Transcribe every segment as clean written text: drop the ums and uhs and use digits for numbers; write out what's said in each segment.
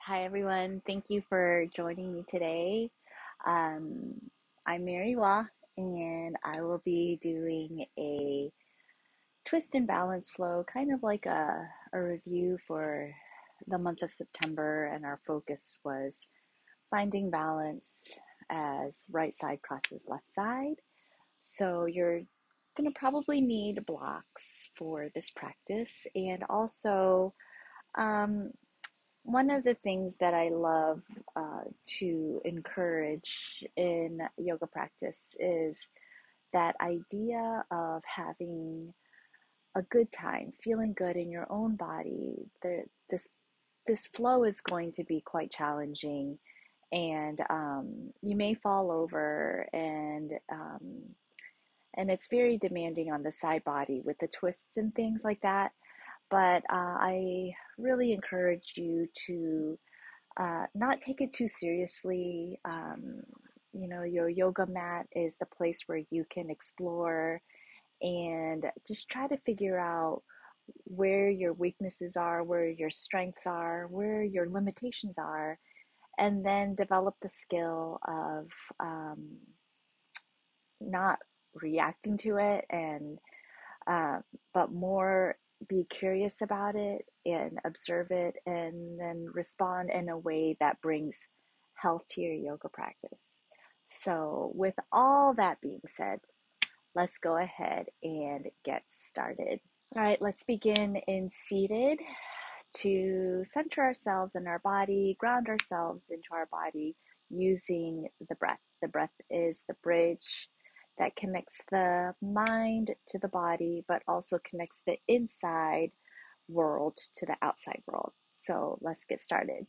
Hi, everyone. Thank you for joining me today. Um, I'm Mary Waugh, and I will be doing a twist and balance flow, kind of like a review for the month of September. And our focus was finding balance as right side crosses left side. So you're going to probably need blocks for this practice, and also um, one of the things that I love to encourage in yoga practice is that idea of having a good time, feeling good in your own body. This flow is going to be quite challenging, and you may fall over, and it's very demanding on the side body with the twists and things like that. But I really encourage you to not take it too seriously. Your yoga mat is the place where you can explore and just try to figure out where your weaknesses are, where your strengths are, where your limitations are, and then develop the skill of not reacting to it and uh, but more be curious about it and observe it and then respond in a way that brings health to your yoga practice. So, with all that being said, let's go ahead and get started. All right, let's begin in seated to center ourselves in our body, ground ourselves into our body using the breath. The breath is the bridge that connects the mind to the body, but also connects the inside world to the outside world. So let's get started.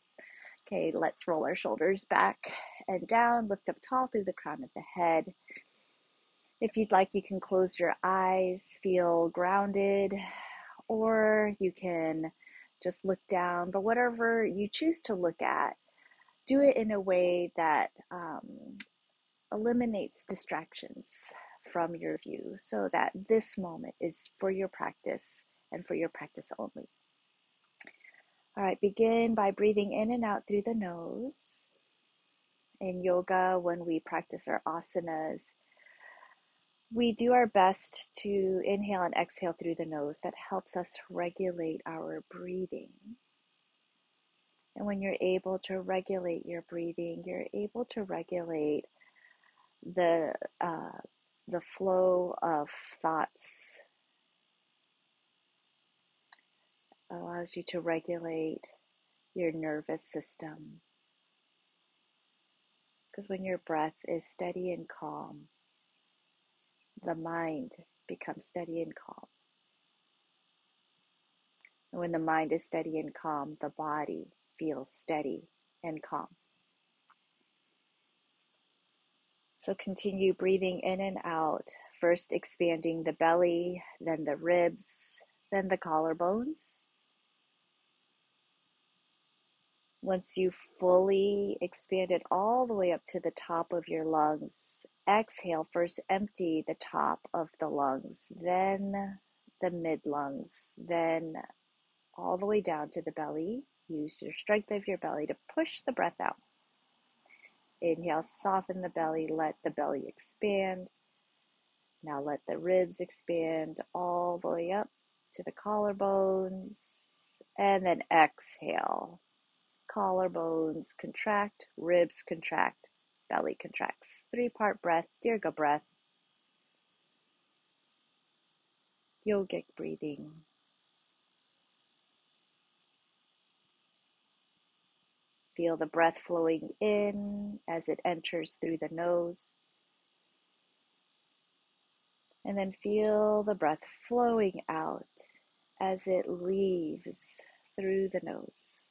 Okay, let's roll our shoulders back and down, lift up tall through the crown of the head. If you'd like, you can close your eyes, feel grounded, or you can just look down, but whatever you choose to look at, do it in a way that eliminates distractions from your view so that this moment is for your practice and for your practice only. All right, begin by breathing in and out through the nose. In yoga, when we practice our asanas, we do our best to inhale and exhale through the nose. That helps us regulate our breathing. And when you're able to regulate your breathing, you're able to regulate the uh, the flow of thoughts. Allows you to regulate your nervous system. Because when your breath is steady and calm, the mind becomes steady and calm. And when the mind is steady and calm, the body feels steady and calm. So continue breathing in and out, first expanding the belly, then the ribs, then the collarbones. Once you've fully expanded all the way up to the top of your lungs, exhale, first empty the top of the lungs, then the mid lungs, then all the way down to the belly. Use your strength of your belly to push the breath out. Inhale, soften the belly, let the belly expand. Now let the ribs expand all the way up to the collarbones, and then exhale. Collarbones contract, ribs contract, belly contracts. 3-part breath, Dirga breath, yogic breathing. Feel the breath flowing in as it enters through the nose. And then feel the breath flowing out as it leaves through the nose.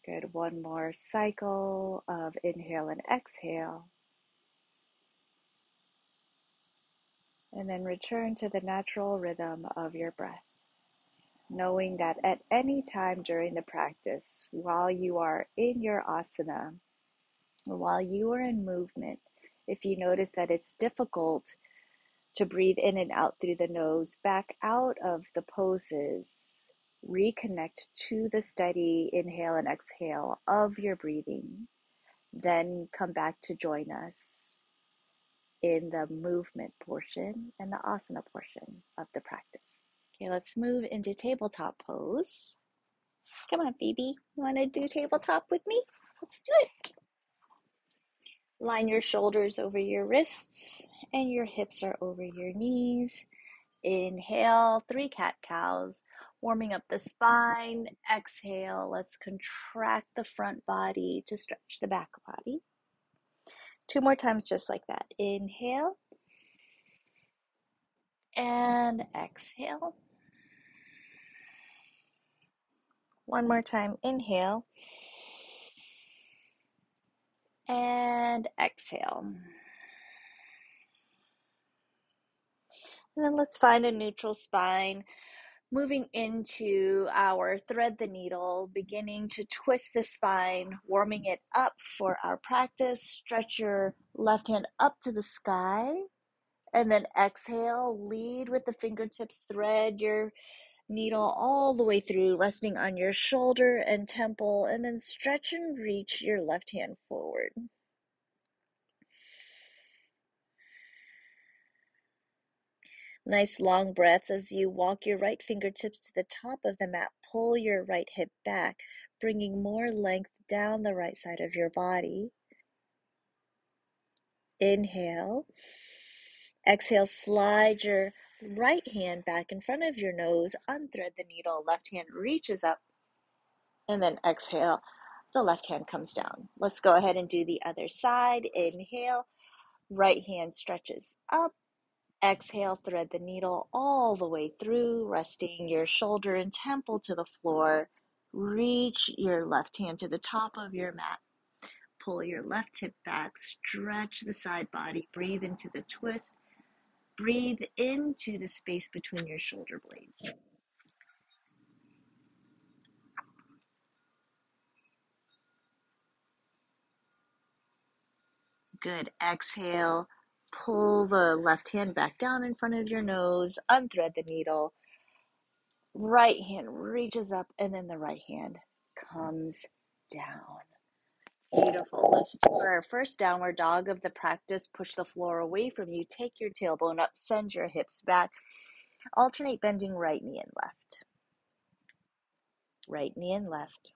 Good. One more cycle of inhale and exhale. And then return to the natural rhythm of your breath, knowing that at any time during the practice, while you are in your asana, or while you are in movement, if you notice that it's difficult to breathe in and out through the nose, back out of the poses. Reconnect to the steady inhale and exhale of your breathing. Then come back to join us in the movement portion and the asana portion of the practice. Okay, let's move into tabletop pose. Come on, baby. You want to do tabletop with me? Let's do it. Line your shoulders over your wrists and your hips are over your knees. Inhale, 3 cat-cows, warming up the spine. Exhale, let's contract the front body to stretch the back body. 2 more times just like that. Inhale and exhale. 1 more time. Inhale and exhale. And then let's find a neutral spine. Moving into our thread the needle, beginning to twist the spine, warming it up for our practice. Stretch your left hand up to the sky, and then exhale, lead with the fingertips, thread your needle all the way through, resting on your shoulder and temple, and then stretch and reach your left hand forward. Nice long breaths as you walk your right fingertips to the top of the mat. Pull your right hip back, bringing more length down the right side of your body. Inhale. Exhale, slide your right hand back in front of your nose, unthread the needle, left hand reaches up, and then exhale, the left hand comes down. Let's go ahead and do the other side. Inhale, right hand stretches up. Exhale, thread the needle all the way through, resting your shoulder and temple to the floor. Reach your left hand to the top of your mat. Pull your left hip back, stretch the side body, breathe into the twist. Breathe into the space between your shoulder blades. Good. Exhale. Pull the left hand back down in front of your nose. Unthread the needle. Right hand reaches up, and then the right hand comes down. Beautiful. Let's do our first downward dog of the practice. Push the floor away from you. Take your tailbone up. Send your hips back. Alternate bending right knee and left. Right knee and left.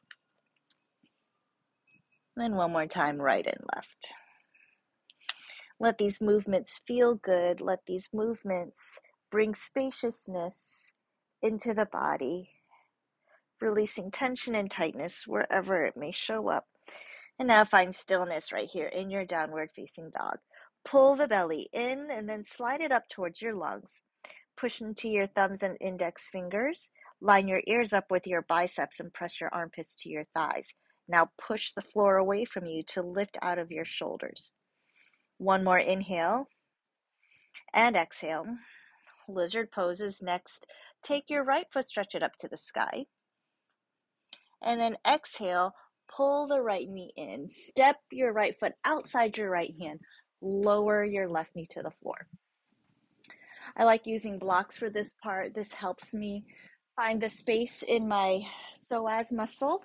And one more time, right and left. Let these movements feel good. Let these movements bring spaciousness into the body, releasing tension and tightness wherever it may show up. And now find stillness right here in your downward facing dog. Pull the belly in and then slide it up towards your lungs. Push into your thumbs and index fingers. Line your ears up with your biceps and press your armpits to your thighs. Now push the floor away from you to lift out of your shoulders. One more inhale and exhale. Lizard pose is next. Take your right foot, stretch it up to the sky. And then exhale, pull the right knee in. Step your right foot outside your right hand. Lower your left knee to the floor. I like using blocks for this part. This helps me find the space in my psoas muscle.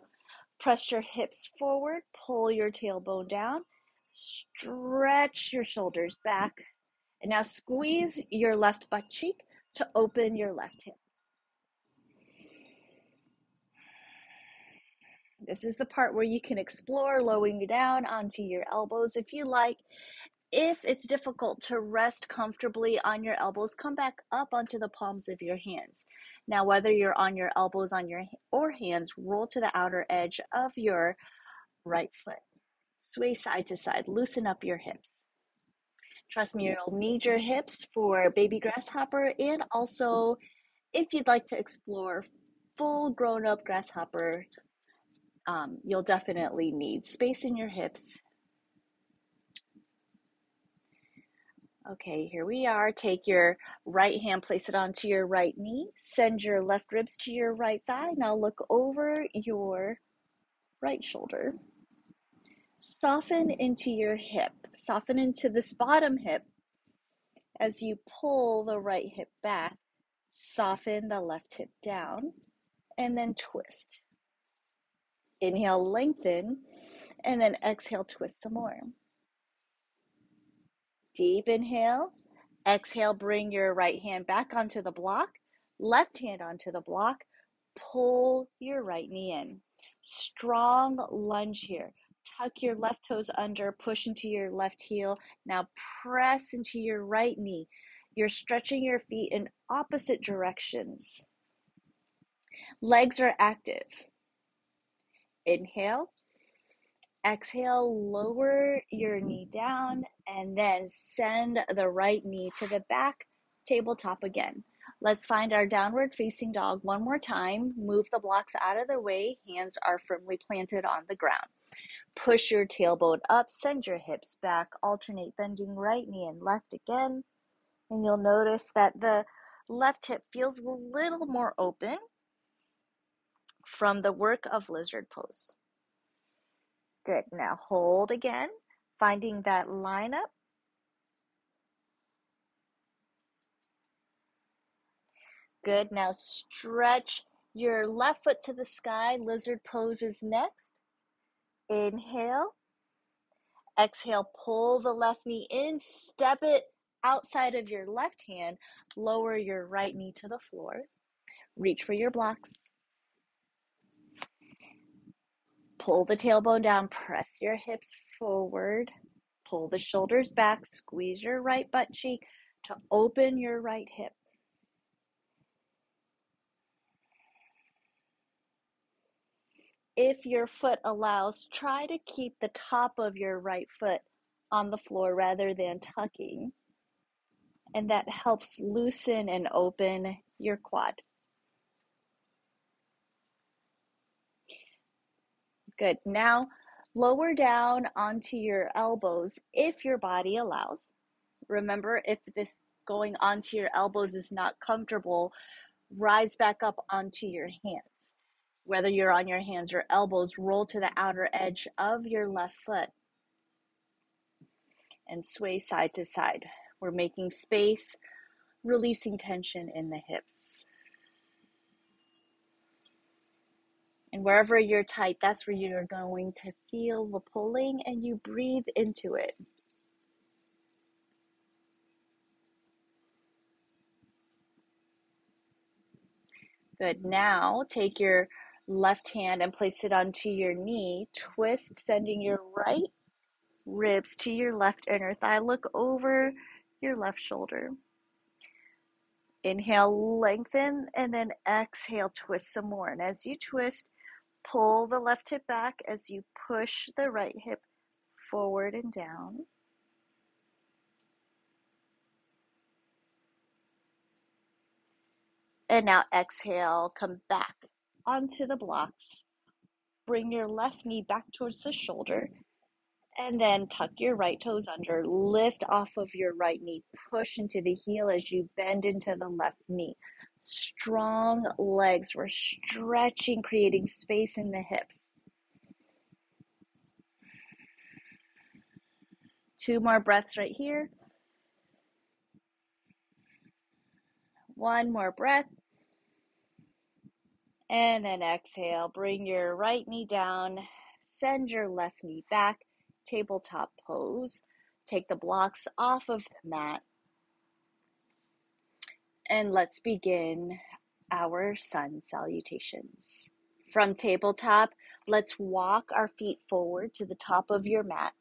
Press your hips forward, pull your tailbone down, stretch your shoulders back, and now squeeze your left butt cheek to open your left hip. This is the part where you can explore lowering down onto your elbows if you like. If it's difficult to rest comfortably on your elbows, come back up onto the palms of your hands. Now, whether you're on your elbows or hands, roll to the outer edge of your right foot. Sway side to side, loosen up your hips. Trust me, you'll need your hips for baby grasshopper, and also if you'd like to explore full grown-up grasshopper, you'll definitely need space in your hips. Okay, here we are. Take your right hand, place it onto your right knee. Send your left ribs to your right thigh. Now look over your right shoulder. Soften into your hip. Soften into this bottom hip. As you pull the right hip back, soften the left hip down, and then twist. Inhale, lengthen, and then exhale, twist some more. Deep inhale. Exhale, bring your right hand back onto the block, left hand onto the block. Pull your right knee in. Strong lunge here. Tuck your left toes under, push into your left heel. Now press into your right knee. You're stretching your feet in opposite directions. Legs are active. Inhale. Exhale, lower your knee down, and then send the right knee to the back, tabletop again. Let's find our downward facing dog one more time. Move the blocks out of the way. Hands are firmly planted on the ground. Push your tailbone up, send your hips back, alternate bending right knee and left again. And you'll notice that the left hip feels a little more open from the work of lizard pose. Good. Now hold again, finding that lineup. Good. Now stretch your left foot to the sky. Lizard pose is next. Inhale. Exhale, pull the left knee in, step it outside of your left hand, lower your right knee to the floor. Reach for your blocks. Pull the tailbone down, press your hips forward, pull the shoulders back, squeeze your right butt cheek to open your right hip. If your foot allows, try to keep the top of your right foot on the floor rather than tucking, and that helps loosen and open your quad. Good. Now lower down onto your elbows if your body allows. Remember, if this going onto your elbows is not comfortable, rise back up onto your hands. Whether you're on your hands or elbows, roll to the outer edge of your left foot and sway side to side. We're making space, releasing tension in the hips. And wherever you're tight, that's where you're going to feel the pulling, and you breathe into it. Good. Now take your left hand and place it onto your knee. Twist, sending your right ribs to your left inner thigh. Look over your left shoulder. Inhale, lengthen, and then exhale, twist some more. And as you twist, pull the left hip back as you push the right hip forward and down. And now exhale, come back onto the blocks. Bring your left knee back towards the shoulder, and then tuck your right toes under. Lift off of your right knee. Push into the heel as you bend into the left knee. Strong legs. We're stretching, creating space in the hips. 2 more breaths right here. 1 more breath. And then exhale. Bring your right knee down. Send your left knee back. Tabletop pose. Take the blocks off of the mat. And let's begin our sun salutations. From tabletop, let's walk our feet forward to the top of your mat.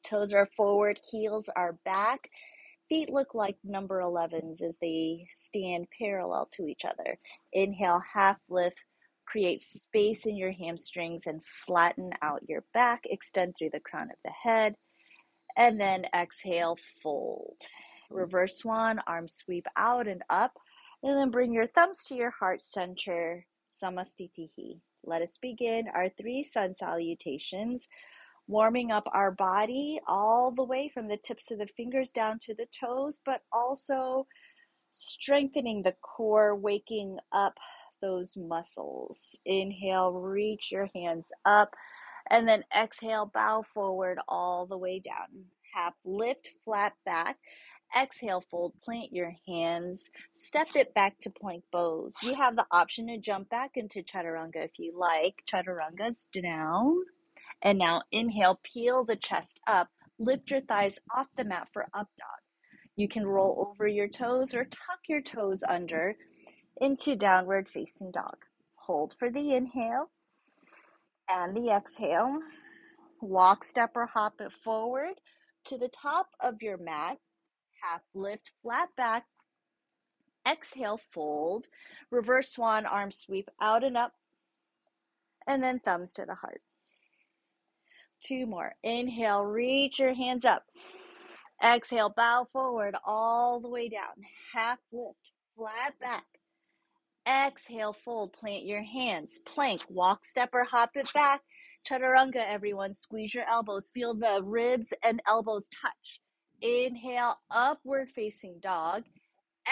Toes are forward, heels are back. Feet look like number 11s as they stand parallel to each other. Inhale, half lift, create space in your hamstrings and flatten out your back. Extend through the crown of the head. And then exhale, fold. Reverse swan, arms sweep out and up. And then bring your thumbs to your heart center, Samastitihi. Let us begin our 3 sun salutations, warming up our body all the way from the tips of the fingers down to the toes, but also strengthening the core, waking up those muscles. Inhale, reach your hands up, and then exhale, bow forward all the way down. Half lift, flat back. Exhale, fold, plant your hands, step it back to plank pose. You have the option to jump back into chaturanga if you like. Chaturanga's down. And now inhale, peel the chest up, lift your thighs off the mat for up dog. You can roll over your toes or tuck your toes under into downward facing dog. Hold for the inhale and the exhale. Walk, step, or hop it forward to the top of your mat. Half lift, flat back. Exhale, fold. Reverse swan, arms sweep out and up. And then thumbs to the heart. 2 more. Inhale, reach your hands up. Exhale, bow forward all the way down. Half lift, flat back. Exhale, fold, plant your hands. Plank, walk, step, or hop it back. Chaturanga, everyone. Squeeze your elbows. Feel the ribs and elbows touch. Inhale, upward facing dog.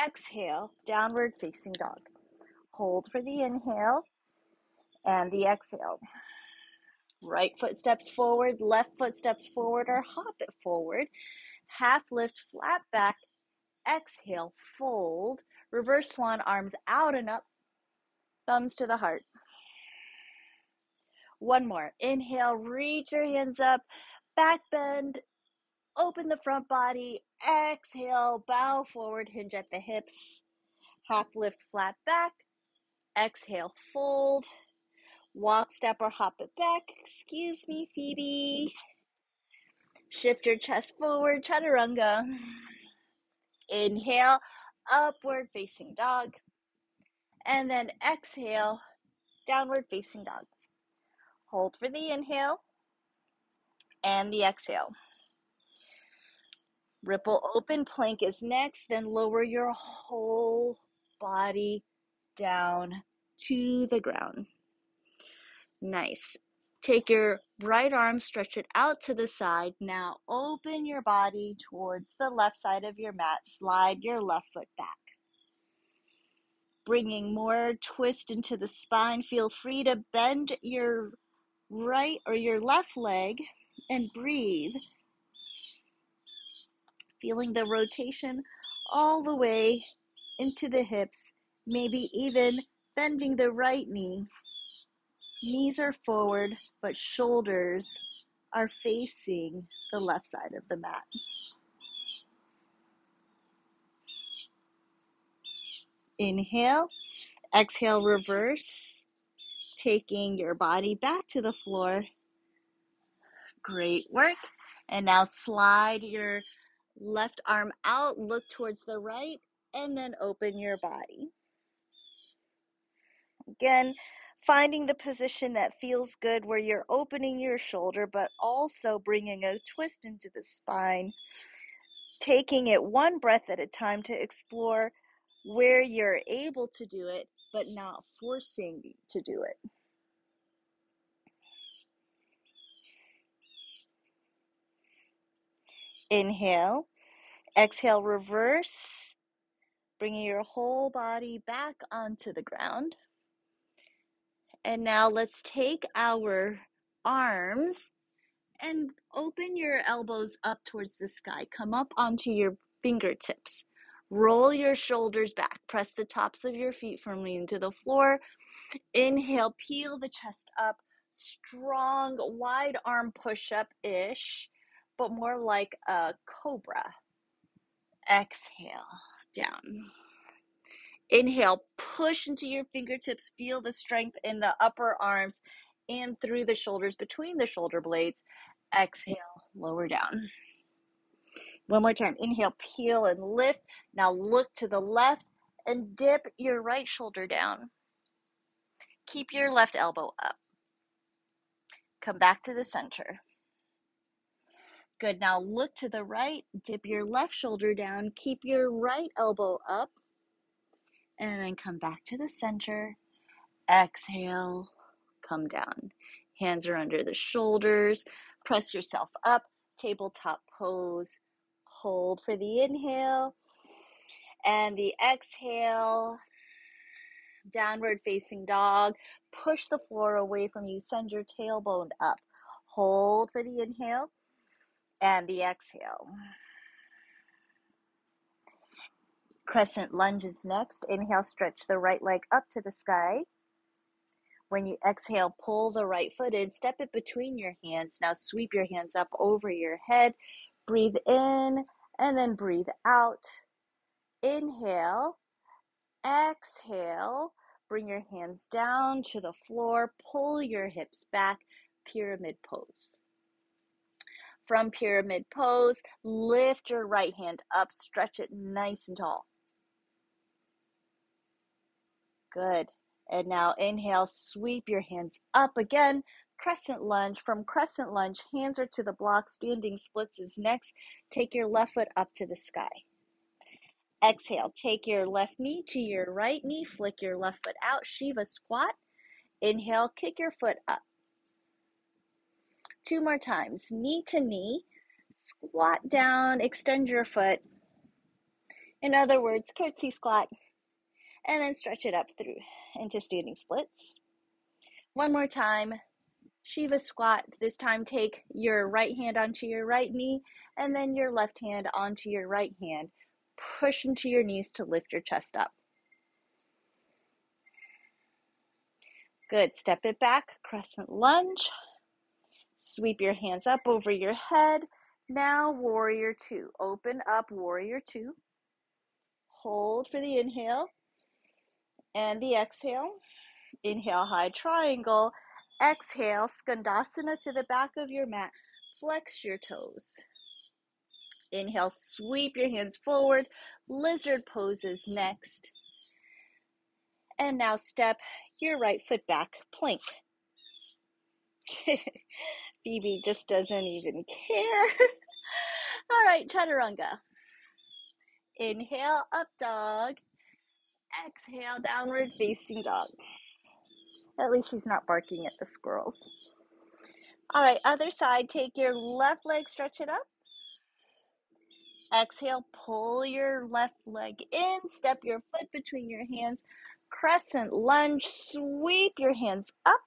Exhale, downward facing dog. Hold for the inhale and the exhale. Right foot steps forward, left foot steps forward, or hop it forward. Half lift, flat back. Exhale, fold. Reverse swan, arms out and up. Thumbs to the heart. 1 more. Inhale, reach your hands up. Back bend. Open the front body. Exhale, bow forward, hinge at the hips. Half lift, flat back. Exhale, fold. Walk, step, or hop it back. Excuse me, Phoebe. Shift your chest forward, chaturanga. Inhale, upward facing dog. And then exhale, downward facing dog. Hold for the inhale and the exhale. Ripple open, plank is next, then lower your whole body down to the ground. Nice. Take your right arm, stretch it out to the side. Now open your body towards the left side of your mat. Slide your left foot back. Bringing more twist into the spine. Feel free to bend your right or your left leg and breathe. Feeling the rotation all the way into the hips, maybe even bending the right knee. Knees are forward, but shoulders are facing the left side of the mat. Inhale, exhale, reverse, taking your body back to the floor. Great work. And now slide your left arm out, look towards the right, and then open your body. Again, finding the position that feels good where you're opening your shoulder, but also bringing a twist into the spine. Taking it one breath at a time to explore where you're able to do it, but not forcing to do it. Inhale, exhale, reverse, bringing your whole body back onto the ground. And now let's take our arms and open your elbows up towards the sky. Come up onto your fingertips. Roll your shoulders back. Press the tops of your feet firmly into the floor. Inhale, peel the chest up. Strong, wide arm push-up-ish, but more like a cobra. Exhale, down. Inhale, push into your fingertips. Feel the strength in the upper arms and through the shoulders, between the shoulder blades. Exhale, lower down. One more time. Inhale, peel and lift. Now look to the left and dip your right shoulder down. Keep your left elbow up. Come back to the center. Good. Now look to the right. Dip your left shoulder down. Keep your right elbow up. And then come back to the center. Exhale. Come down. Hands are under the shoulders. Press yourself up. Tabletop pose. Hold for the inhale. And the exhale. Downward facing dog. Push the floor away from you. Send your tailbone up. Hold for the inhale and the exhale. Crescent lunge is next. Inhale, stretch the right leg up to the sky. When you exhale, pull the right foot in, step it between your hands. Now sweep your hands up over your head. Breathe in and then breathe out. Inhale, exhale. Bring your hands down to the floor. Pull your hips back. Pyramid pose. From pyramid pose, lift your right hand up. Stretch it nice and tall. Good. And now inhale, sweep your hands up again. Crescent lunge. From crescent lunge, hands are to the block. Standing splits is next. Take your left foot up to the sky. Exhale, take your left knee to your right knee. Flick your left foot out. Shiva squat. Inhale, kick your foot up. 2 more times. Knee to knee. Squat down. Extend your foot. In other words, curtsy squat. And then stretch it up through into standing splits. 1 more time. Shiva squat. This time take your right hand onto your right knee and then your left hand onto your right hand. Push into your knees to lift your chest up. Good. Step it back. Crescent lunge. Sweep your hands up over your head. Now warrior two. Open up warrior two. Hold for the inhale and the exhale. Inhale, high triangle. Exhale, skandasana to the back of your mat. Flex your toes. Inhale, sweep your hands forward. Lizard pose is next. And now step your right foot back, plank. Phoebe just doesn't even care. All right, chaturanga. Inhale, up dog. Exhale, downward facing dog. At least she's not barking at the squirrels. All right, other side. Take your left leg, stretch it up. Exhale, pull your left leg in. Step your foot between your hands. Crescent lunge. Sweep your hands up.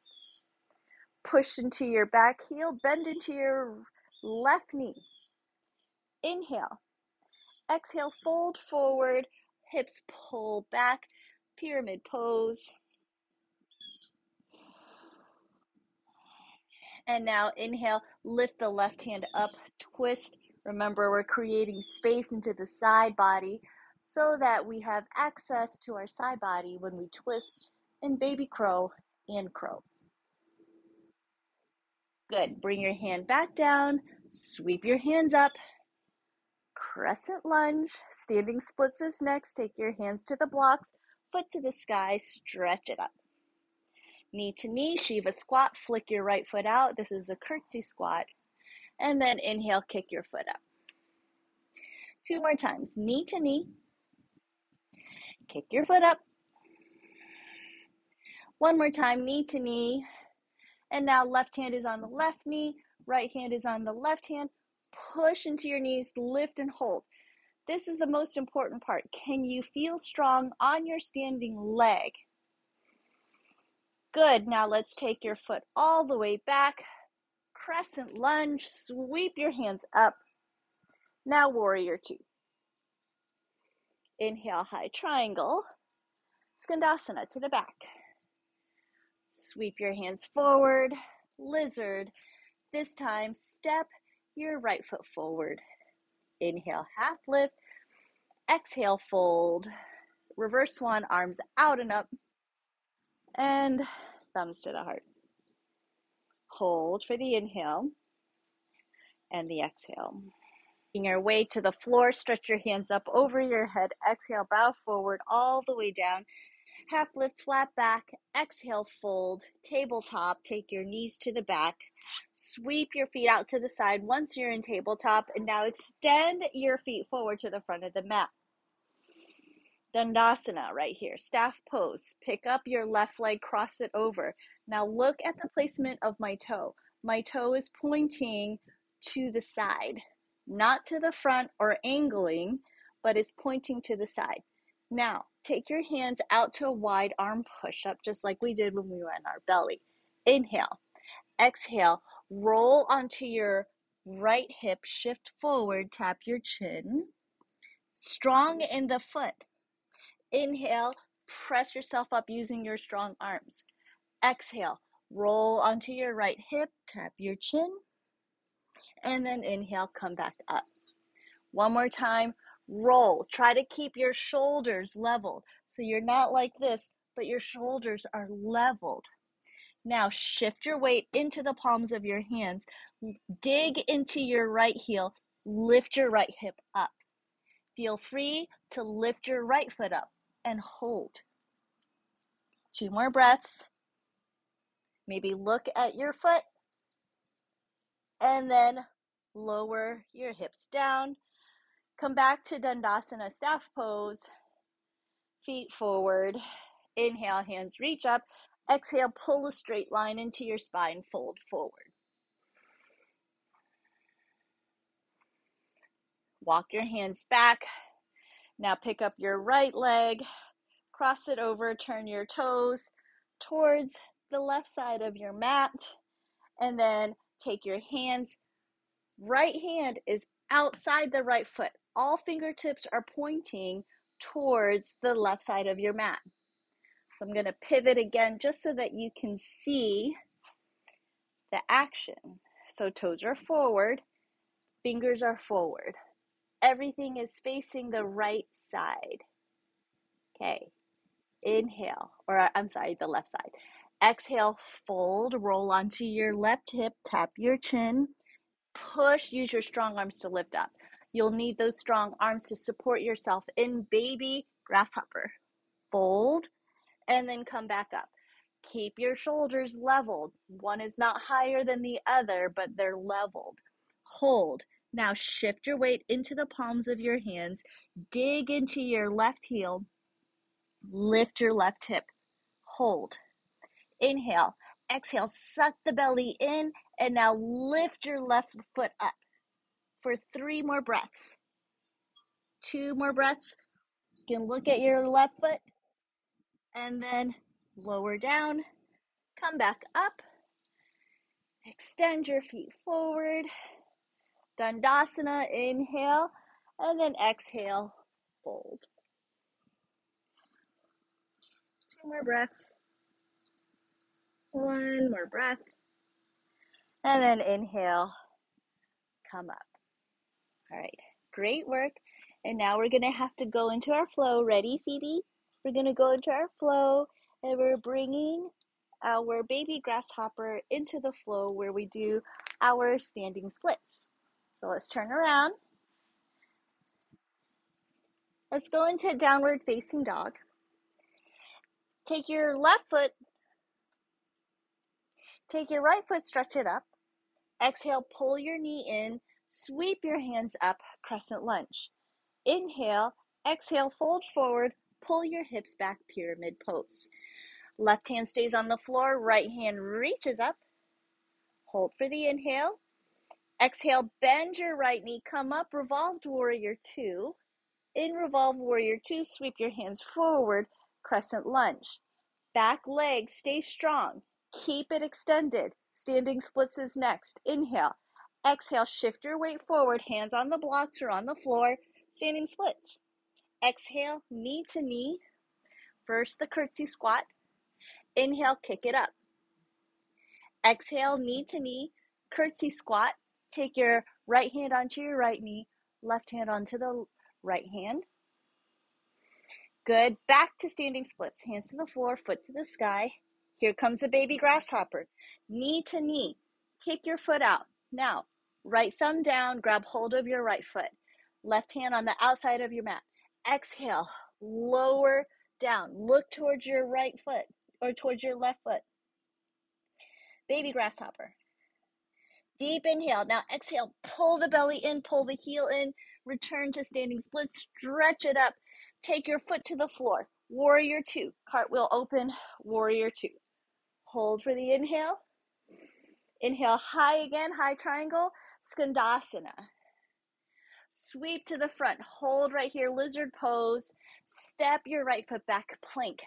Push into your back heel. Bend into your left knee. Inhale. Exhale, fold forward. Hips pull back. Pyramid pose. And now inhale, lift the left hand up, twist. Remember, we're creating space into the side body so that we have access to our side body when we twist in baby crow and crow. Good. Bring your hand back down, sweep your hands up. Crescent lunge, standing splits is next. Take your hands to the blocks, foot to the sky, stretch it up. Knee to knee, Shiva squat, flick your right foot out. This is a curtsy squat. And then inhale, kick your foot up. 2 more times. Knee to knee. Kick your foot up. 1 more time. Knee to knee. And now left hand is on the left knee. Right hand is on the left hand. Push into your knees. Lift and hold. This is the most important part. Can you feel strong on your standing leg? Good. Now let's take your foot all the way back. Crescent lunge. Sweep your hands up. Now warrior two. Inhale, high triangle. Skandasana to the back. Sweep your hands forward. Lizard. This time, step your right foot forward. Inhale, half lift. Exhale, fold. Reverse swan, arms out and up. And thumbs to the heart. Hold for the inhale and the exhale. Making your way to the floor, stretch your hands up over your head. Exhale, bow forward all the way down. Half lift, flat back. Exhale, fold. Tabletop, take your knees to the back. Sweep your feet out to the side once you're in tabletop. And now extend your feet forward to the front of the mat. Dandasana right here, staff pose. Pick up your left leg, cross it over. Now look at the placement of my toe. My toe is pointing to the side, not to the front or angling, but is pointing to the side. Now, take your hands out to a wide arm push-up, just like we did when we were on our belly. Inhale. Exhale. Roll onto your right hip, shift forward, tap your chin. Strong in the foot. Inhale, press yourself up using your strong arms. Exhale, roll onto your right hip, tap your chin, and then inhale, come back up. One more time, roll. Try to keep your shoulders leveled. So you're not like this, but your shoulders are leveled. Now shift your weight into the palms of your hands. Dig into your right heel. Lift your right hip up. Feel free to lift your right foot up and hold. 2 more breaths. Maybe look at your foot and then lower your hips down. Come back to Dandasana staff pose. Feet forward. Inhale, hands reach up. Exhale, pull a straight line into your spine, fold forward. Walk your hands back. Now pick up your right leg, cross it over, turn your toes towards the left side of your mat, and then take your hands. Right hand is outside the right foot. All fingertips are pointing towards the left side of your mat. So I'm going to pivot again just so that you can see the action. So toes are forward, fingers are forward. Everything is facing the right side. Okay, inhale, or I'm sorry, the left side. Exhale, fold, roll onto your left hip, tap your chin, push, use your strong arms to lift up. You'll need those strong arms to support yourself in baby grasshopper. Fold, and then come back up. Keep your shoulders leveled. One is not higher than the other, but they're leveled. Hold. Now shift your weight into the palms of your hands. Dig into your left heel. Lift your left hip. Hold. Inhale. Exhale. Suck the belly in, and now lift your left foot up for 3 more breaths. 2 more breaths. You can look at your left foot and then lower down. Come back up. Extend your feet forward. Dandasana, inhale, and then exhale, fold. 2 more breaths. 1 more breath. And then inhale, come up. All right, great work. And now we're going to have to go into our flow. Ready, Phoebe? We're going to go into our flow, and we're bringing our baby grasshopper into the flow where we do our standing splits. So let's turn around. Let's go into downward facing dog. Take your right foot, stretch it up. Exhale, pull your knee in, sweep your hands up, crescent lunge. Inhale, exhale, fold forward, pull your hips back, pyramid pose. Left hand stays on the floor, right hand reaches up. Hold for the inhale. Exhale, bend your right knee, come up, revolved warrior 2. In revolved warrior 2, sweep your hands forward, crescent lunge. Back leg, stay strong. Keep it extended. Standing splits is next. Inhale. Exhale, shift your weight forward, hands on the blocks or on the floor. Standing splits. Exhale, knee to knee. First the curtsy squat. Inhale, kick it up. Exhale, knee to knee, curtsy squat. Take your right hand onto your right knee, left hand onto the right hand. Good. Back to standing splits. Hands to the floor, foot to the sky. Here comes the baby grasshopper. Knee to knee. Kick your foot out. Now, right thumb down, grab hold of your right foot. Left hand on the outside of your mat. Exhale, lower down. Look towards your right foot or towards your left foot. Baby grasshopper. Deep inhale. Now exhale, pull the belly in, pull the heel in, return to standing splits, stretch it up. Take your foot to the floor. Warrior 2. Cartwheel open, warrior 2. Hold for the inhale. Inhale high again, high triangle, skandasana. Sweep to the front. Hold right here, lizard pose. Step your right foot back, plank.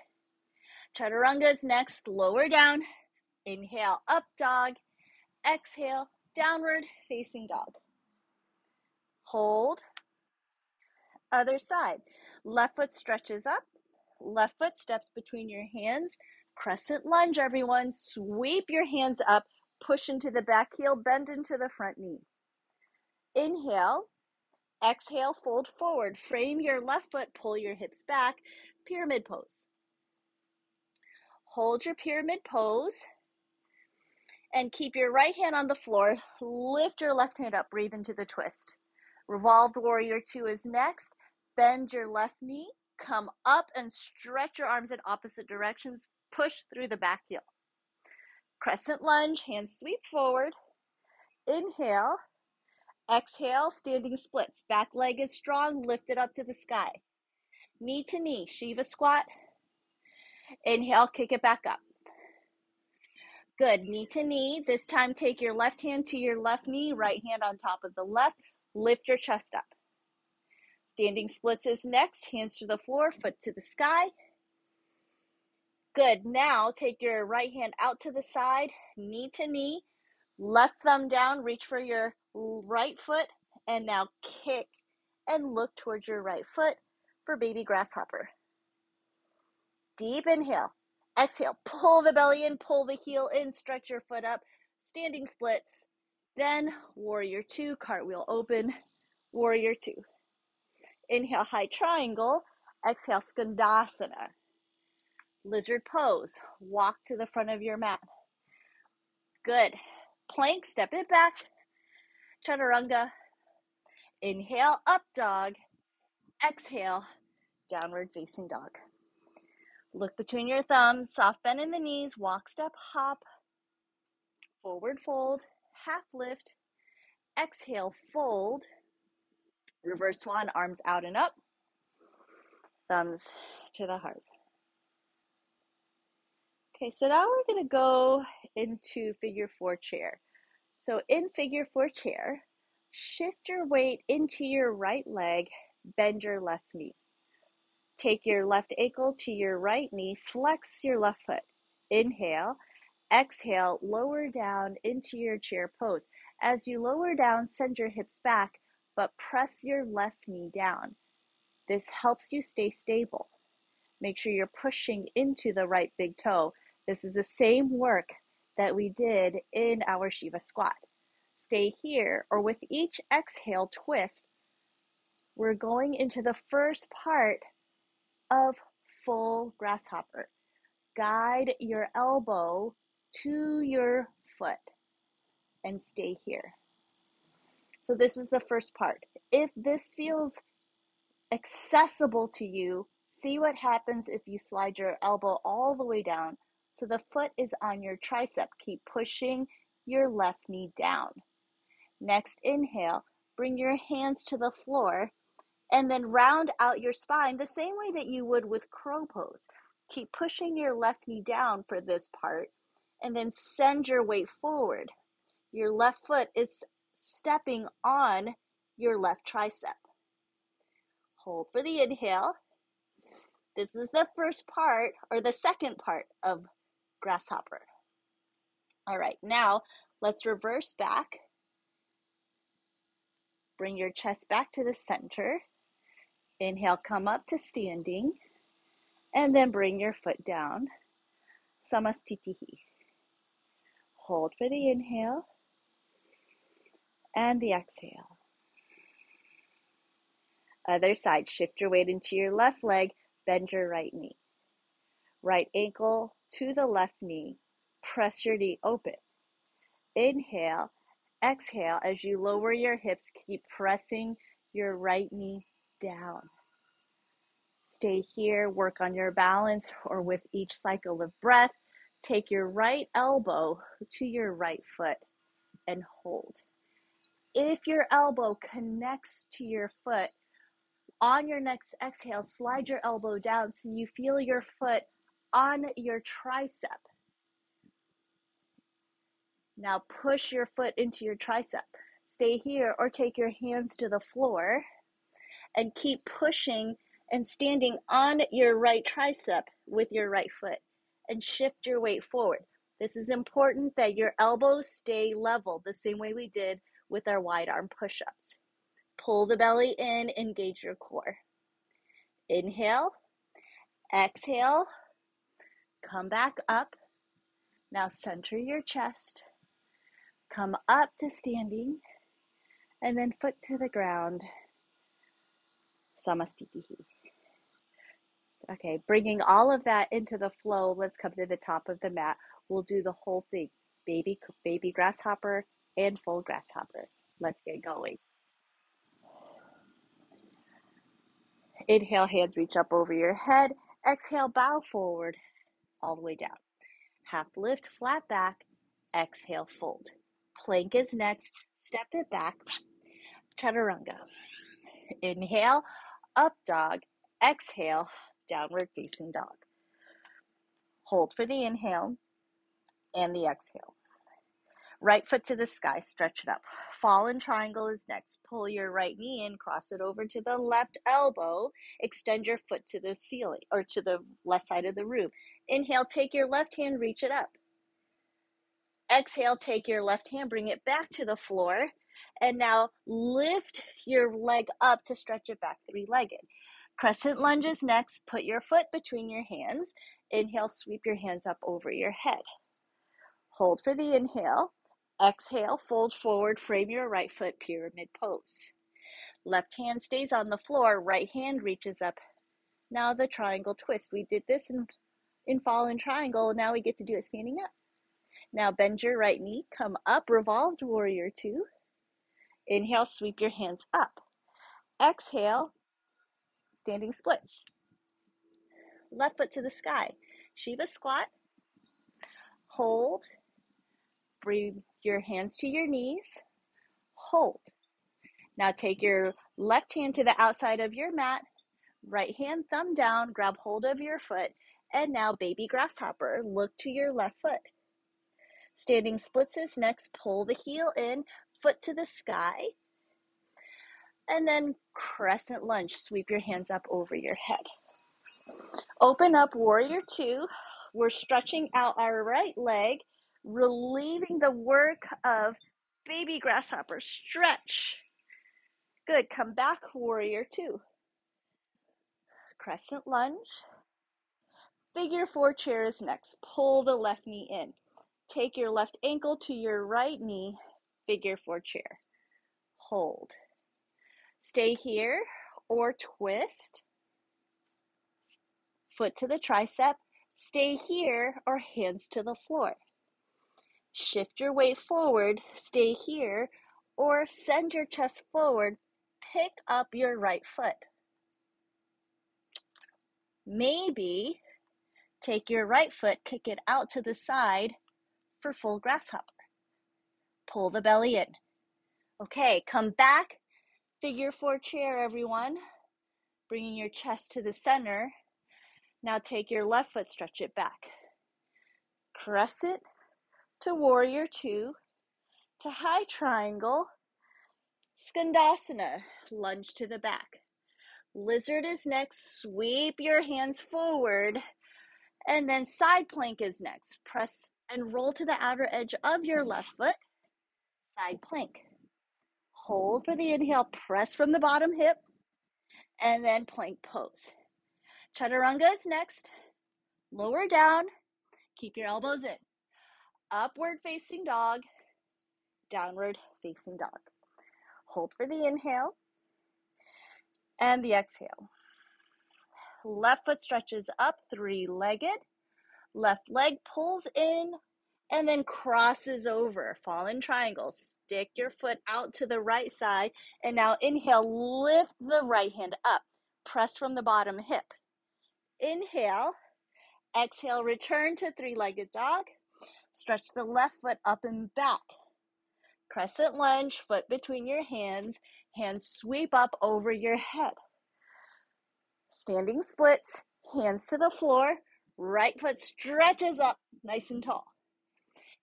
Chaturanga is next, lower down. Inhale, up dog. Exhale, downward facing dog. Hold. Other side. Left foot stretches up. left foot steps between your hands. Crescent lunge, everyone. Sweep your hands up, push into the back heel, bend into the front knee. Inhale, exhale, fold forward. Frame your left foot, pull your hips back, pyramid pose. Hold your pyramid pose and keep your right hand on the floor. Lift your left hand up, breathe into the twist. Revolved warrior two is next. Bend your left knee, come up and stretch your arms in opposite directions. Push through the back heel. Crescent lunge, hands sweep forward. Inhale, exhale, standing splits. Back leg is strong, lift it up to the sky. Knee to knee, Shiva squat. Inhale, kick it back up. Good, knee to knee. This time take your left hand to your left knee, right hand on top of the left. Lift your chest up. Standing splits is next. Hands to the floor, foot to the sky. Good. Now take your right hand out to the side, knee to knee. Left thumb down, reach for your right foot, and now kick and look towards your right foot for baby grasshopper. Deep inhale. Exhale. Pull the belly in, pull the heel in, stretch your foot up. Standing splits. Then warrior two, cartwheel open, warrior two. Inhale, high triangle. Exhale, skandasana. Lizard pose. Walk to the front of your mat. Good. Plank, step it back. Chaturanga. Inhale, up dog. Exhale, downward facing dog. Look between your thumbs, soft bend in the knees, walk, step, hop. Forward fold, half lift. Exhale, fold. Reverse swan, arms out and up. Thumbs to the heart. Okay, so now we're going to go into figure four chair. So in figure four chair, shift your weight into your right leg, bend your left knee. Take your left ankle to your right knee, flex your left foot. Inhale, exhale, lower down into your chair pose. As you lower down, send your hips back, but press your left knee down. This helps you stay stable. Make sure you're pushing into the right big toe. This is the same work that we did in our Shiva squat. Stay here, or with each exhale twist, we're going into the first part of full grasshopper. Guide your elbow to your foot and stay here. So this is the first part. If this feels accessible to you, see what happens if you slide your elbow all the way down so the foot is on your tricep. Keep pushing your left knee down. Next, inhale, bring your hands to the floor and then round out your spine the same way that you would with crow pose. Keep pushing your left knee down for this part and then send your weight forward. Your left foot is stepping on your left tricep. Hold for the inhale. This is the first part, or the second part of grasshopper. All right, now let's reverse back. Bring your chest back to the center. Inhale, come up to standing, and then bring your foot down. Samastitihi. Hold for the inhale and the exhale. Other side, shift your weight into your left leg, bend your right knee. Right ankle to the left knee. Press your knee open. Inhale, exhale. As you lower your hips, keep pressing your right knee down. Stay here, work on your balance, or with each cycle of breath, take your right elbow to your right foot and hold. If your elbow connects to your foot, on your next exhale, slide your elbow down so you feel your foot on your tricep. Now push your foot into your tricep. Stay here or take your hands to the floor and keep pushing and standing on your right tricep with your right foot and shift your weight forward. This is important that your elbows stay level the same way we did with our wide arm push-ups. Pull the belly in, engage your core. Inhale, Exhale, come back up. Now center your chest. Come up to standing, and then foot to the ground. Samastitihi. Okay, bringing all of that into the flow, let's come to the top of the mat. We'll do the whole thing, baby grasshopper and full grasshopper. Let's get going. Inhale, hands reach up over your head. Exhale, bow forward, all the way down. Half lift, flat back. Exhale, fold. Plank is next. Step it back. Chaturanga. Inhale, up dog. Exhale, downward facing dog. Hold for the inhale and the exhale. Right foot to the sky, stretch it up. Fallen triangle is next. Pull your right knee in, cross it over to the left elbow. Extend your foot to the ceiling or to the left side of the room. Inhale, take your left hand, reach it up. Exhale, take your left hand, bring it back to the floor. And now lift your leg up to stretch it back three-legged. Crescent lunge is next. Put your foot between your hands. Inhale, sweep your hands up over your head. Hold for the inhale. Exhale, fold forward, frame your right foot, pyramid pose. Left hand stays on the floor, right hand reaches up. Now the triangle twist. We did this in fallen triangle, now we get to do it standing up. Now bend your right knee, come up, revolved warrior two. Inhale, sweep your hands up. Exhale, standing splits. Left foot to the sky. Shiva squat. Hold. Bring your hands to your knees. Hold. Now take your left hand to the outside of your mat. Right hand, thumb down, grab hold of your foot. And now baby grasshopper, look to your left foot. Standing splits is next. Pull the heel in, foot to the sky. And then crescent lunge. Sweep your hands up over your head. Open up warrior two. We're stretching out our right leg, relieving the work of baby grasshopper. Stretch. Good. Come back, warrior two. Crescent lunge. Figure four chair is next. Pull the left knee in. Take your left ankle to your right knee. Figure four chair. Hold. Stay here or twist. Foot to the tricep. Stay here or hands to the floor. Shift your weight forward. Stay here or send your chest forward. Pick up your right foot. Maybe take your right foot, kick it out to the side for full grasshopper. Pull the belly in. Okay, come back. Figure four chair, everyone. Bringing your chest to the center. Now take your left foot, stretch it back. Crescent to warrior two, to high triangle, skandasana, lunge to the back. Lizard is next, sweep your hands forward, and then side plank is next. Press and roll to the outer edge of your left foot, side plank. Hold for the inhale, press from the bottom hip, and then plank pose. Chaturanga is next. Lower down, keep your elbows in. Upward facing dog, downward facing dog. Hold for the inhale and the exhale. Left foot stretches up, three-legged. Left leg pulls in and then crosses over, fallen triangle. Stick your foot out to the right side, and now inhale, lift the right hand up. Press from the bottom hip. Inhale, exhale, return to three-legged dog. Stretch the left foot up and back. Crescent lunge, foot between your hands sweep up over your head. Standing splits, hands to the floor, right foot stretches up nice and tall.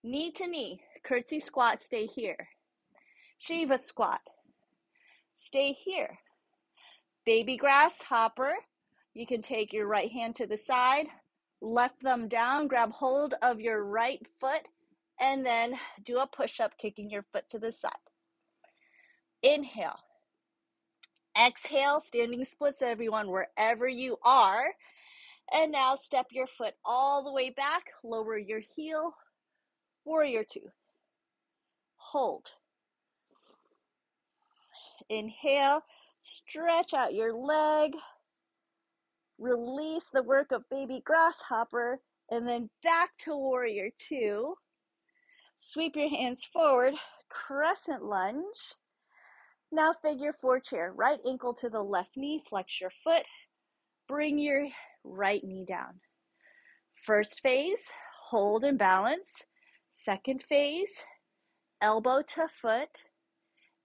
Knee to knee, curtsy squat, stay here. Shiva squat, stay here. Baby grasshopper, you can take your right hand to the side, left thumb down, grab hold of your right foot, and then do a push-up, kicking your foot to the side. Inhale. Exhale, standing splits, everyone, wherever you are. And now step your foot all the way back, lower your heel, warrior two. Hold. Inhale, stretch out your leg, release the work of baby grasshopper, and then back to warrior two. Sweep your hands forward, crescent lunge. Now figure four chair, right ankle to the left knee, flex your foot, bring your right knee down. First phase, hold and balance. Second phase, elbow to foot.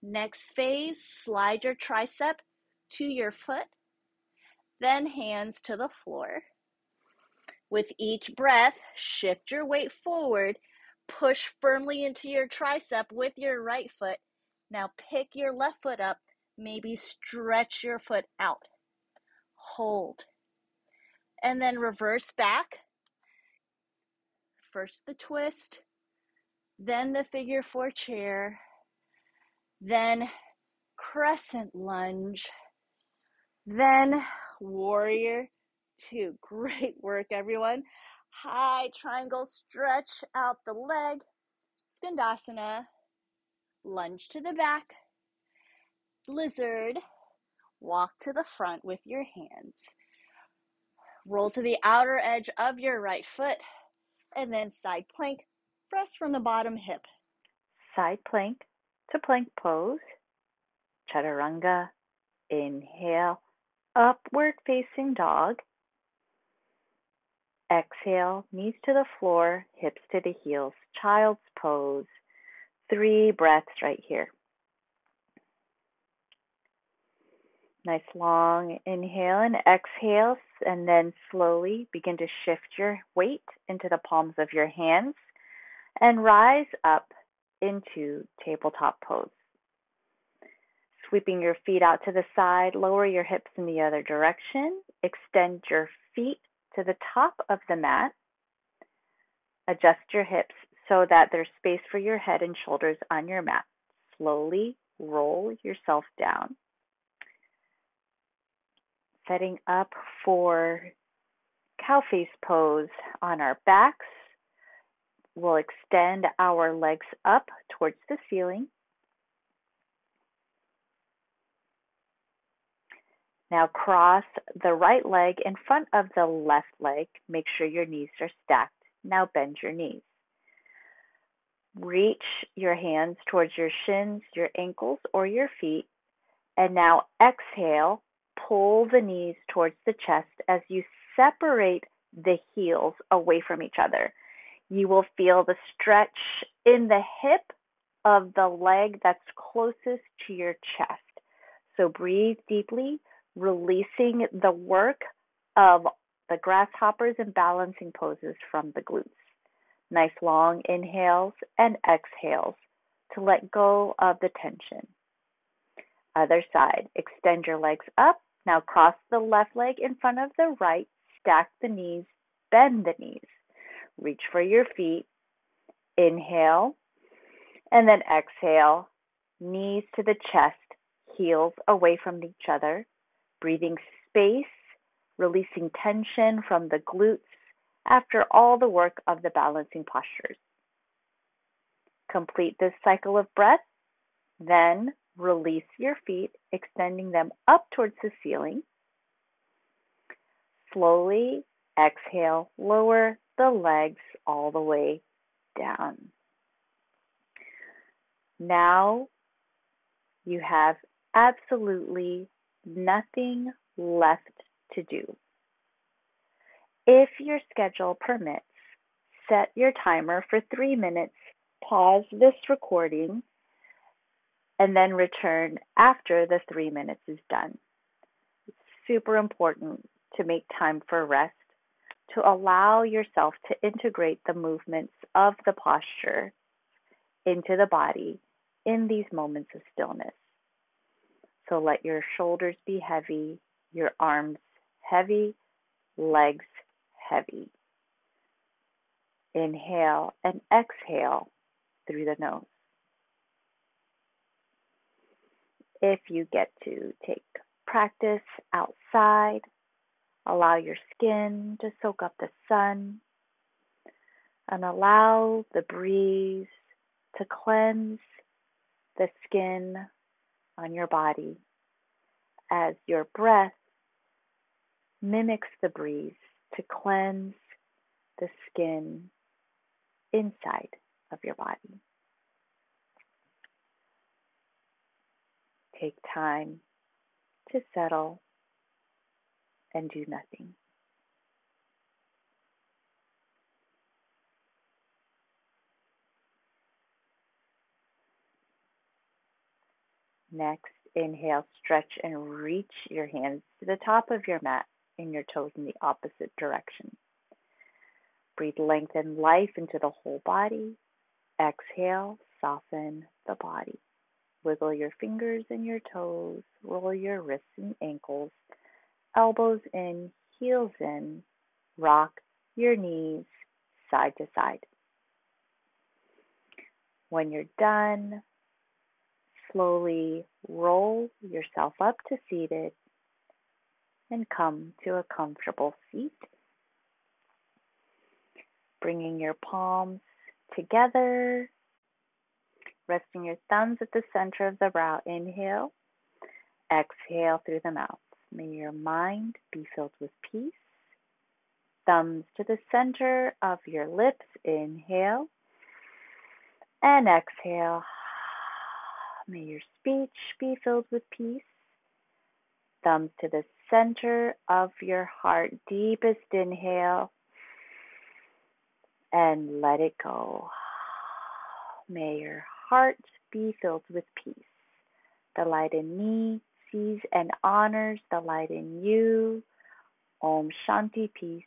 Next phase, slide your tricep to your foot, then hands to the floor. With each breath, shift your weight forward, push firmly into your tricep with your right foot. Now pick your left foot up, maybe stretch your foot out. Hold. And then reverse back. First the twist, then the figure four chair, then crescent lunge, then warrior two. Great work, everyone. High triangle, stretch out the leg, skandasana, lunge to the back, lizard, walk to the front with your hands. Roll to the outer edge of your right foot, and then side plank, press from the bottom hip. Side plank to plank pose, chaturanga, inhale, upward facing dog. Exhale, knees to the floor, hips to the heels, child's pose. 3 breaths right here. Nice long inhale and exhale, and then slowly begin to shift your weight into the palms of your hands and rise up into tabletop pose. Sweeping your feet out to the side, lower your hips in the other direction, extend your feet to the top of the mat, adjust your hips so that there's space for your head and shoulders on your mat. Slowly roll yourself down. Setting up for cow face pose on our backs. We'll extend our legs up towards the ceiling. Now cross the right leg in front of the left leg. Make sure your knees are stacked. Now bend your knees. Reach your hands towards your shins, your ankles, or your feet. And now exhale, pull the knees towards the chest as you separate the heels away from each other. You will feel the stretch in the hip of the leg that's closest to your chest. So breathe deeply, releasing the work of the grasshoppers and balancing poses from the glutes. Nice long inhales and exhales to let go of the tension. Other side, extend your legs up. Now cross the left leg in front of the right, stack the knees, bend the knees. Reach for your feet. Inhale, and then exhale. Knees to the chest, heels away from each other. Breathing space, releasing tension from the glutes after all the work of the balancing postures. Complete this cycle of breath, then release your feet, extending them up towards the ceiling. Slowly exhale, lower the legs all the way down. Now you have absolutely nothing left to do. If your schedule permits, set your timer for 3 minutes, pause this recording, and then return after the 3 minutes is done. It's super important to make time for rest, to allow yourself to integrate the movements of the posture into the body in these moments of stillness. So let your shoulders be heavy, your arms heavy, legs heavy. Inhale and exhale through the nose. If you get to take practice outside, Allow your skin to soak up the sun and allow the breeze to cleanse the skin on your body as your breath mimics the breeze to cleanse the skin inside of your body. Take time to settle and do nothing. Next, inhale, stretch and reach your hands to the top of your mat and your toes in the opposite direction. Breathe length and life into the whole body. Exhale, soften the body. Wiggle your fingers and your toes. Roll your wrists and ankles. Elbows in, heels in. Rock your knees side to side. When you're done, slowly roll yourself up to seated and come to a comfortable seat. Bringing your palms together, resting your thumbs at the center of the brow. Inhale, exhale through the mouth. May your mind be filled with peace. Thumbs to the center of your lips. Inhale and exhale. May your speech be filled with peace. Thumbs to the center of your heart. Deepest inhale and let it go. May your heart be filled with peace. The light in me sees and honors the light in you. Om Shanti, peace.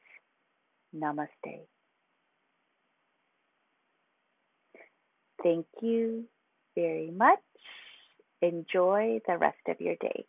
Namaste. Thank you very much. Enjoy the rest of your day.